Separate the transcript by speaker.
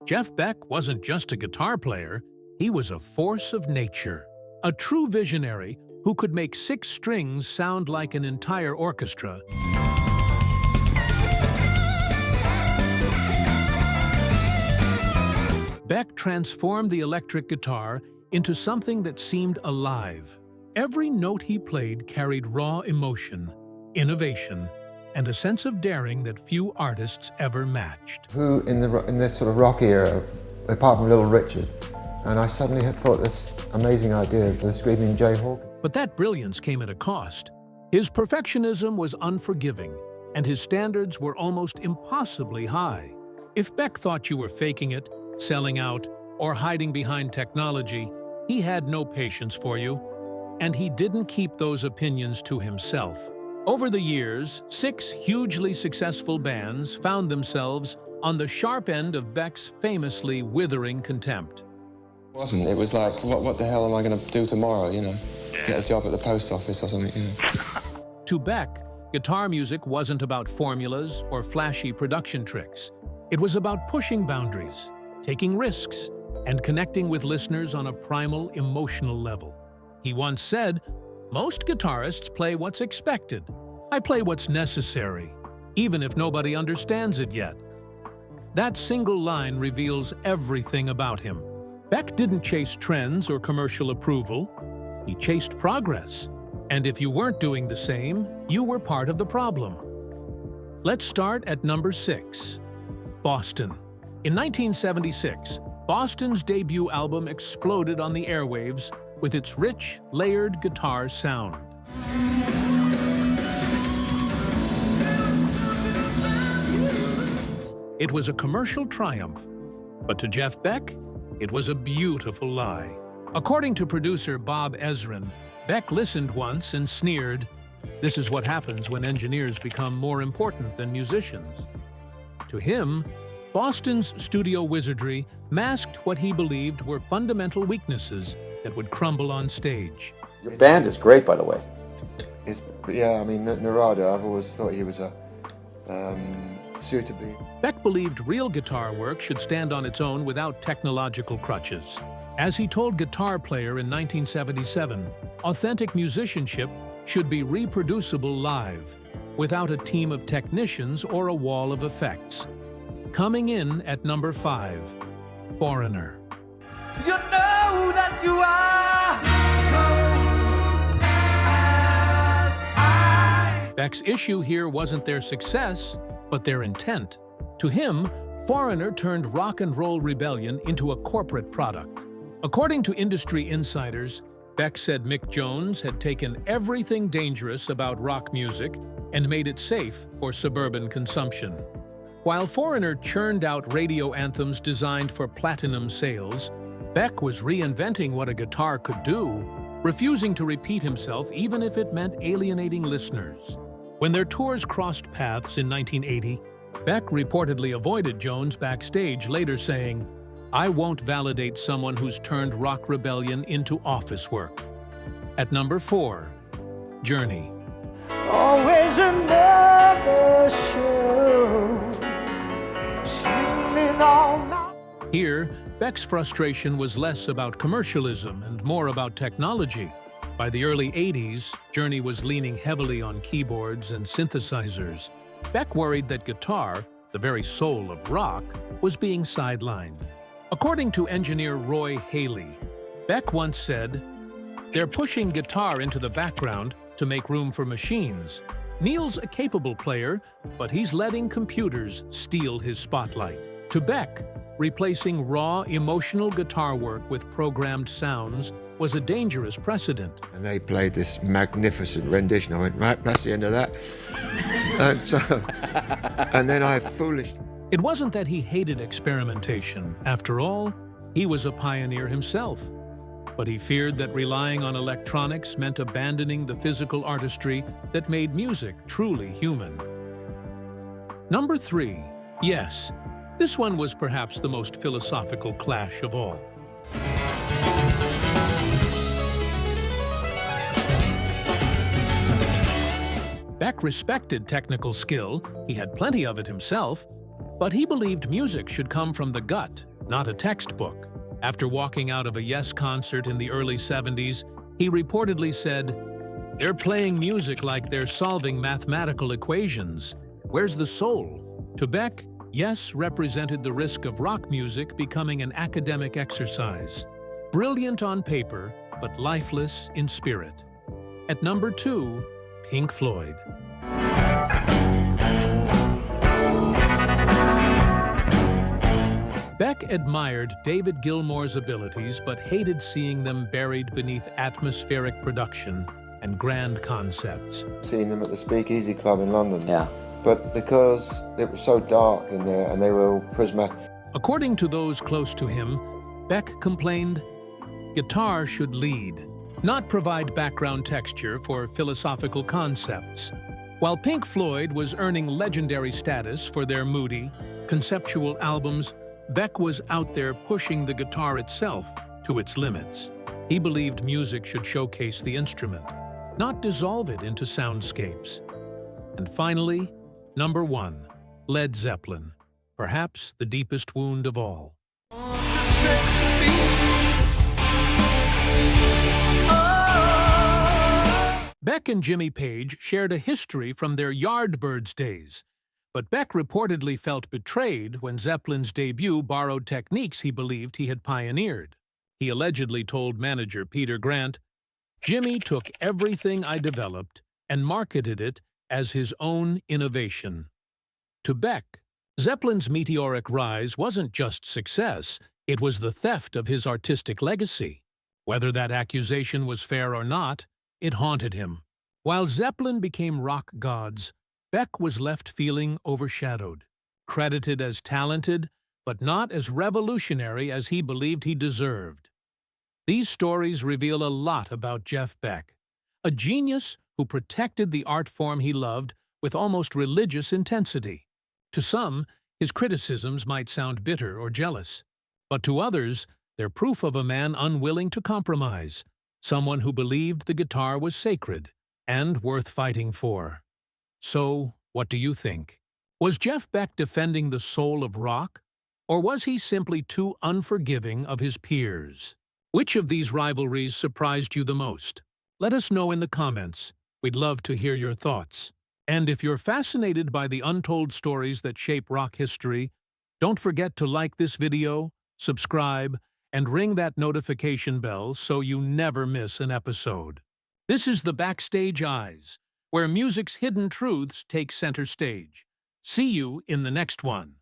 Speaker 1: Jeff Beck wasn't just a guitar player, he was a force of nature. A true visionary who could make 6 strings sound like an entire orchestra. Beck transformed the electric guitar into something that seemed alive. Every note he played carried raw emotion, innovation, and a sense of daring that few artists ever matched.
Speaker 2: Who in this sort of rock era, apart from Little Richard, and I suddenly had thought this amazing idea of the Screaming Jay Hawkins.
Speaker 1: But that brilliance came at a cost. His perfectionism was unforgiving, and his standards were almost impossibly high. If Beck thought you were faking it, selling out, or hiding behind technology, he had no patience for you, and he didn't keep those opinions to himself. Over the years, 6 hugely successful bands found themselves on the sharp end of Beck's famously withering contempt.
Speaker 3: It was like, what the hell am I going to do tomorrow, you know? Get a job at the post office or something, you know?
Speaker 1: To Beck, guitar music wasn't about formulas or flashy production tricks. It was about pushing boundaries, taking risks, and connecting with listeners on a primal, emotional level. He once said, "Most guitarists play what's expected. I play what's necessary, even if nobody understands it yet." That single line reveals everything about him. Beck didn't chase trends or commercial approval. He chased progress. And if you weren't doing the same, you were part of the problem. Let's start at number 6, Boston. In 1976, Boston's debut album exploded on the airwaves with its rich, layered guitar sound. It was a commercial triumph, but to Jeff Beck, it was a beautiful lie. According to producer Bob Ezrin, Beck listened once and sneered, "This is what happens when engineers become more important than musicians." To him, Boston's studio wizardry masked what he believed were fundamental weaknesses that would crumble on stage.
Speaker 4: Your band is great, by the way.
Speaker 3: Yeah, I mean, Narada, I've always thought he was a suitably...
Speaker 1: Beck believed real guitar work should stand on its own without technological crutches. As he told Guitar Player in 1977, authentic musicianship should be reproducible live, without a team of technicians or a wall of effects. Coming in at number 5, Foreigner.
Speaker 5: You know that you are.
Speaker 1: Beck's issue here wasn't their success, but their intent. To him, Foreigner turned rock and roll rebellion into a corporate product. According to industry insiders, Beck said Mick Jones had taken everything dangerous about rock music and made it safe for suburban consumption. While Foreigner churned out radio anthems designed for platinum sales, Beck was reinventing what a guitar could do, refusing to repeat himself even if it meant alienating listeners. When their tours crossed paths in 1980, Beck reportedly avoided Jones backstage, later saying, "I won't validate someone who's turned rock rebellion into office work." At number 4, Journey.
Speaker 5: Always another show. Singing all night.
Speaker 1: Here, Beck's frustration was less about commercialism and more about technology. By the early 80s, Journey was leaning heavily on keyboards and synthesizers. Beck worried that guitar, the very soul of rock, was being sidelined. According to engineer Roy Haley, Beck once said, "They're pushing guitar into the background to make room for machines. Neil's a capable player, but he's letting computers steal his spotlight." To Beck, replacing raw, emotional guitar work with programmed sounds was a dangerous precedent.
Speaker 2: And they played this magnificent rendition. I went, right, that's the end of that. and then I foolishly...
Speaker 1: It wasn't that he hated experimentation. After all, he was a pioneer himself. But he feared that relying on electronics meant abandoning the physical artistry that made music truly human. Number 3. Yes, this one was perhaps the most philosophical clash of all. Beck respected technical skill, he had plenty of it himself, but he believed music should come from the gut, not a textbook. After walking out of a Yes concert in the early 70s, he reportedly said, "They're playing music like they're solving mathematical equations. Where's the soul?" To Beck, Yes represented the risk of rock music becoming an academic exercise. Brilliant on paper, but lifeless in spirit. At number 2, Pink Floyd. Beck admired David Gilmour's abilities but hated seeing them buried beneath atmospheric production and grand concepts.
Speaker 2: Seen them at the Speakeasy Club in London.
Speaker 4: Yeah.
Speaker 2: But because it was so dark in there and they were all prismatic.
Speaker 1: According to those close to him, Beck complained, "Guitar should lead, not provide background texture for philosophical concepts." While Pink Floyd was earning legendary status for their moody, conceptual albums, Beck was out there pushing the guitar itself to its limits. He believed music should showcase the instrument, not dissolve it into soundscapes. And finally, number 1, Led Zeppelin, perhaps the deepest wound of all. Beck and Jimmy Page shared a history from their Yardbirds days, but Beck reportedly felt betrayed when Zeppelin's debut borrowed techniques he believed he had pioneered. He allegedly told manager Peter Grant, "Jimmy took everything I developed and marketed it as his own innovation." To Beck, Zeppelin's meteoric rise wasn't just success, it was the theft of his artistic legacy. Whether that accusation was fair or not, it haunted him. While Zeppelin became rock gods, Beck was left feeling overshadowed, credited as talented, but not as revolutionary as he believed he deserved. These stories reveal a lot about Jeff Beck, a genius who protected the art form he loved with almost religious intensity. To some, his criticisms might sound bitter or jealous, but to others, they're proof of a man unwilling to compromise, someone who believed the guitar was sacred and worth fighting for. So, what do you think? Was Jeff Beck defending the soul of rock, or was he simply too unforgiving of his peers? Which of these rivalries surprised you the most? Let us know in the comments. We'd love to hear your thoughts. And if you're fascinated by the untold stories that shape rock history, don't forget to like this video, subscribe, and ring that notification bell so you never miss an episode. This is the Backstage Eyes, where music's hidden truths take center stage. See you in the next one.